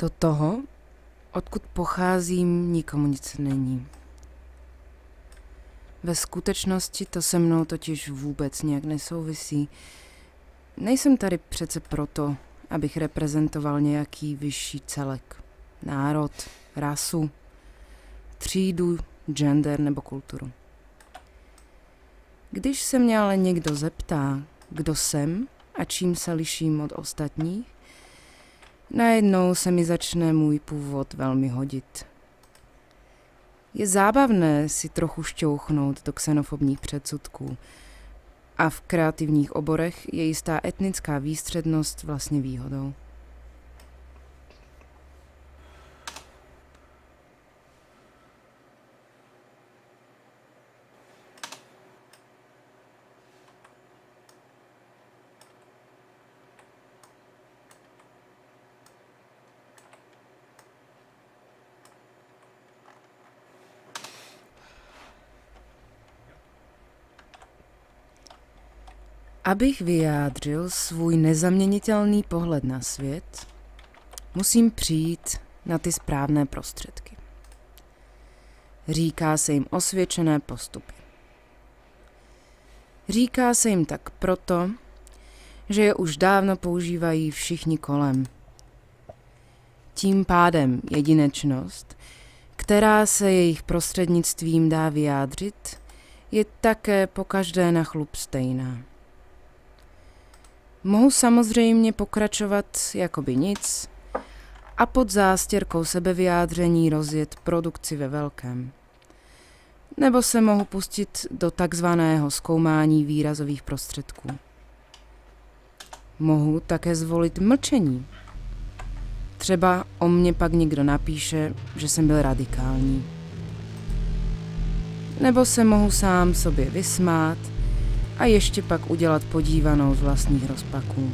Do toho, odkud pocházím, nikomu nic není. Ve skutečnosti to se mnou totiž vůbec nějak nesouvisí. Nejsem tady přece proto, abych reprezentoval nějaký vyšší celek. Národ, rasu, třídu, gender nebo kulturu. Když se mě ale někdo zeptá, kdo jsem a čím se liším od ostatních, najednou se mi začne můj původ velmi hodit. Je zábavné si trochu šťouchnout do xenofobních předsudků a v kreativních oborech je jistá etnická výstřednost vlastně výhodou. Abych vyjádřil svůj nezaměnitelný pohled na svět, musím přijít na ty správné prostředky. Říká se jim osvědčené postupy. Říká se jim tak proto, že je už dávno používají všichni kolem. Tím pádem jedinečnost, která se jejich prostřednictvím dá vyjádřit, je také pokaždé na chlup stejná. Mohu samozřejmě pokračovat jakoby nic a pod zástěrkou sebevyjádření rozjet produkci ve velkém. Nebo se mohu pustit do takzvaného zkoumání výrazových prostředků. Mohu také zvolit mlčení. Třeba o mně pak někdo napíše, že jsem byl radikální. Nebo se mohu sám sobě vysmát a ještě pak udělat podívanou z vlastních rozpaků.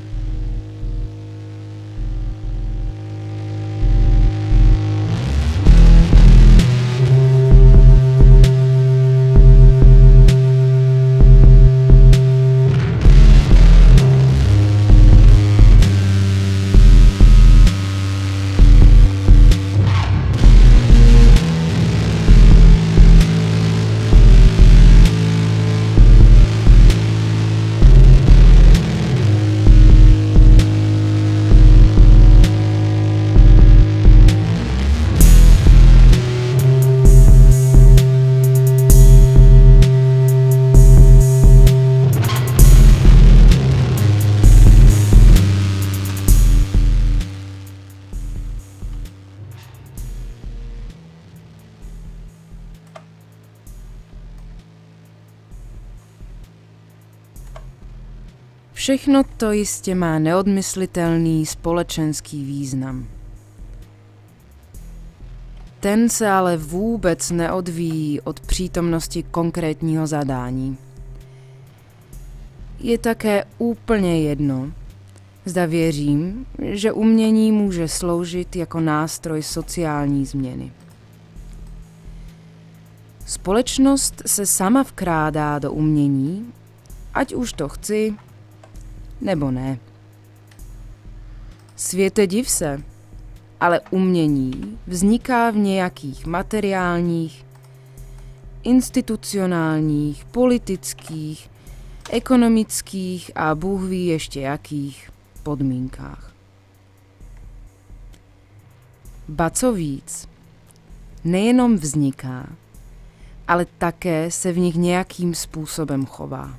Všechno to jistě má neodmyslitelný společenský význam. Ten se ale vůbec neodvíjí od přítomnosti konkrétního zadání. Je také úplně jedno, zda věřím, že umění může sloužit jako nástroj sociální změny. Společnost se sama vkrádá do umění, ať už to chci, nebo ne. Světe div se, ale umění vzniká v nějakých materiálních, institucionálních, politických, ekonomických a Bůh ví ještě jakých podmínkách. Ba co víc, nejenom vzniká, ale také se v nich nějakým způsobem chová.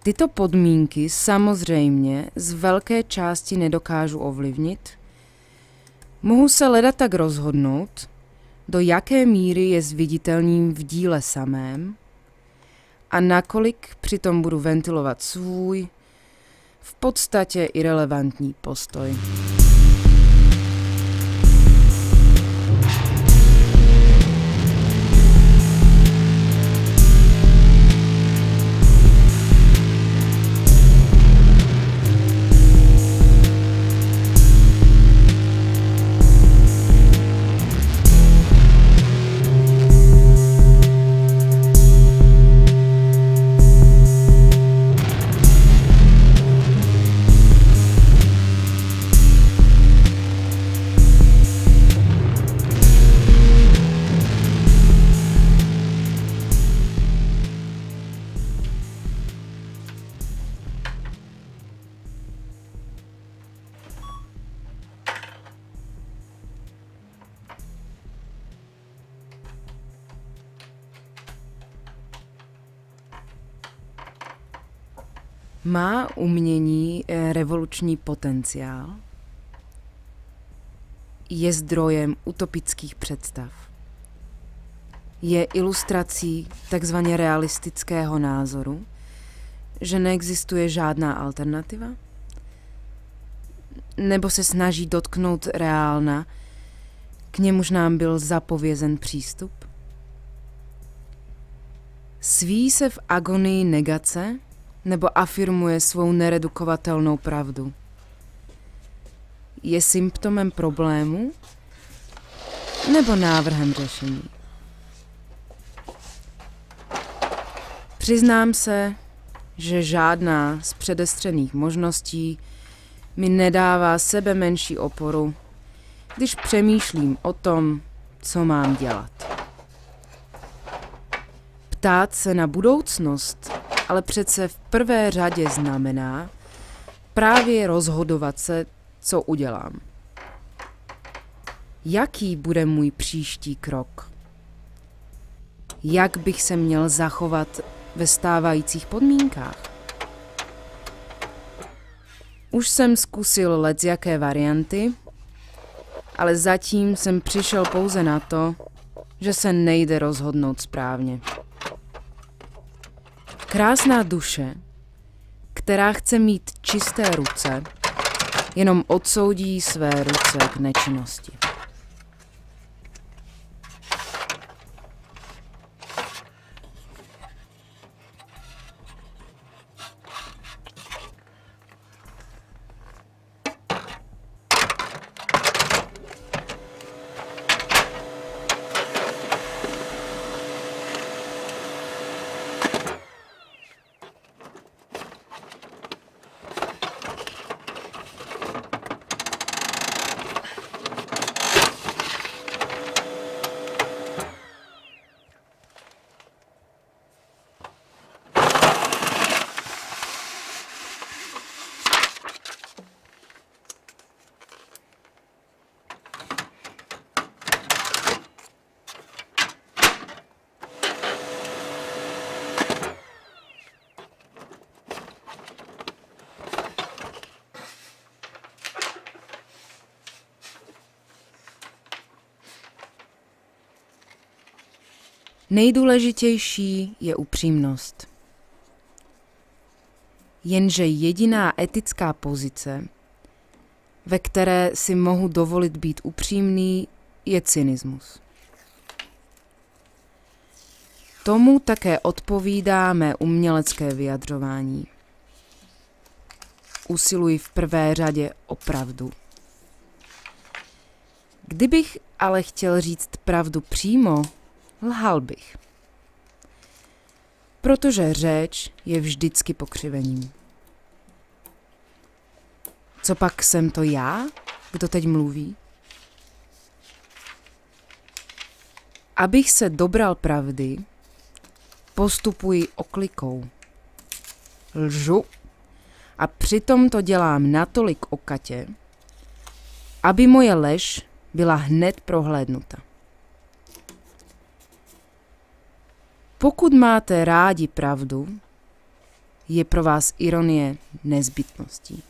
Tyto podmínky samozřejmě z velké části nedokážu ovlivnit. Mohu se leda tak rozhodnout, do jaké míry je zviditelním v díle samém a nakolik přitom budu ventilovat svůj, v podstatě irelevantní postoj. Má umění revoluční potenciál? Je zdrojem utopických představ? Je ilustrací takzvaně realistického názoru, že neexistuje žádná alternativa? Nebo se snaží dotknout reálna, k němuž nám byl zapovězen přístup? Sví se v agonii negace nebo afirmuje svou neredukovatelnou pravdu? Je symptomem problému nebo návrhem řešení? Přiznám se, že žádná z předestřených možností mi nedává sebe menší oporu, když přemýšlím o tom, co mám dělat. Ptát se na budoucnost ale přece v prvé řadě znamená právě rozhodovat se, co udělám. Jaký bude můj příští krok? Jak bych se měl zachovat ve stávajících podmínkách? Už jsem zkusil lecjaké varianty, ale zatím jsem přišel pouze na to, že se nejde rozhodnout správně. Krásná duše, která chce mít čisté ruce, jenom odsoudí své ruce k nečinnosti. Nejdůležitější je upřímnost. Jenže jediná etická pozice, ve které si mohu dovolit být upřímný, je cynismus. Tomu také odpovídá mé umělecké vyjadřování. Usiluji v prvé řadě o pravdu. Kdybych ale chtěl říct pravdu přímo, lhal bych. Protože řeč je vždycky pokřivením. Co pak jsem to já, kdo teď mluví? Abych se dobral pravdy, postupuji oklikou. Lžu a přitom to dělám natolik okatě, aby moje lež byla hned prohlédnuta. Pokud máte rádi pravdu, je pro vás ironie nezbytností.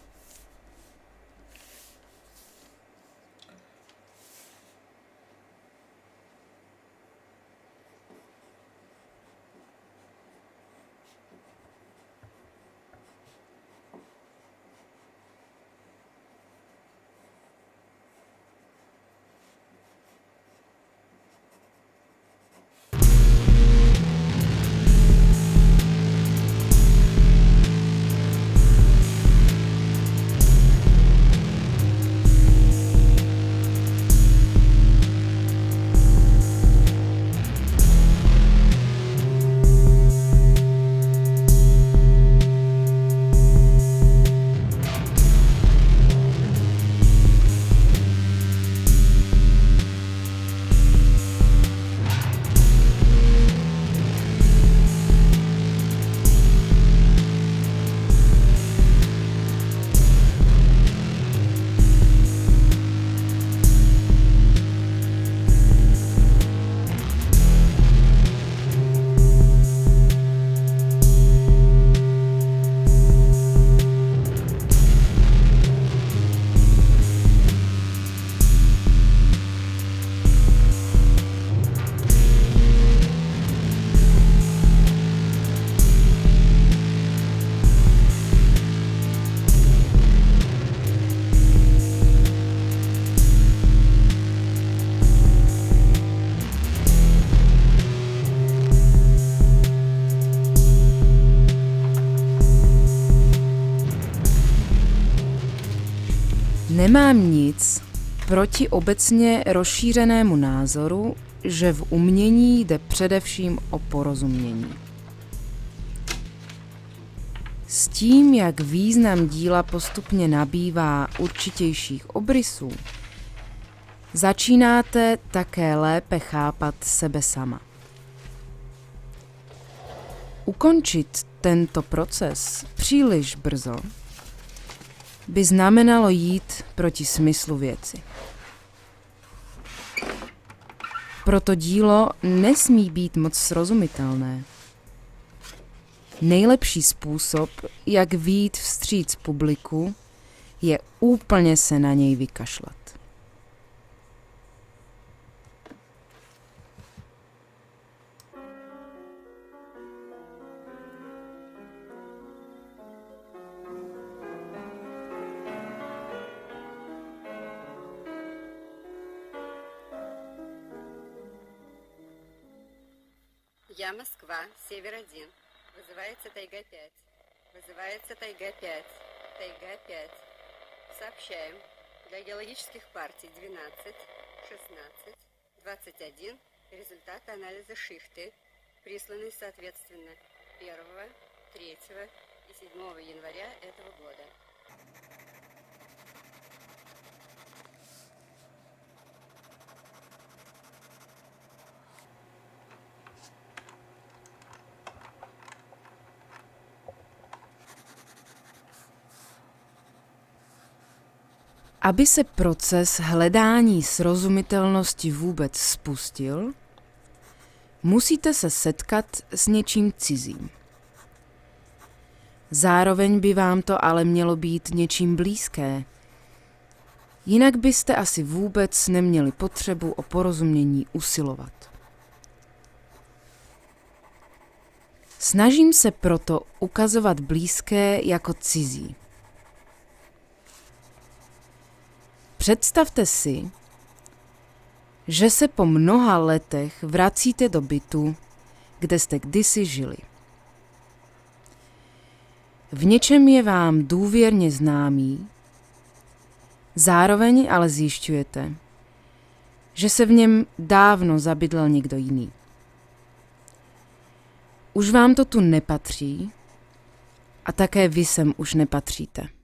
Nemám nic proti obecně rozšířenému názoru, že v umění jde především o porozumění. S tím, jak význam díla postupně nabývá určitějších obrysů, začínáte také lépe chápat sebe sama. Ukončit tento proces příliš brzo by znamenalo jít proti smyslu věci. Proto dílo nesmí být moc srozumitelné. Nejlepší způsob, jak vyjít vstříc publiku, je úplně se na něj vykašlat. Я Москва, Север 1. Вызывается Тайга-5. Вызывается Тайга-5. Тайга-5. Сообщаем. Для геологических партий 12, 16, 21 результаты анализа шихты, присланы соответственно 1, 3 и 7 января этого года. Aby se proces hledání srozumitelnosti vůbec spustil, musíte se setkat s něčím cizím. Zároveň by vám to ale mělo být něčím blízké. Jinak byste asi vůbec neměli potřebu o porozumění usilovat. Snažím se proto ukazovat blízké jako cizí. Představte si, že se po mnoha letech vracíte do bytu, kde jste kdysi žili. V něčem je vám důvěrně známý, zároveň ale zjišťujete, že se v něm dávno zabydlel někdo jiný. Už vám to tu nepatří a také vy sem už nepatříte.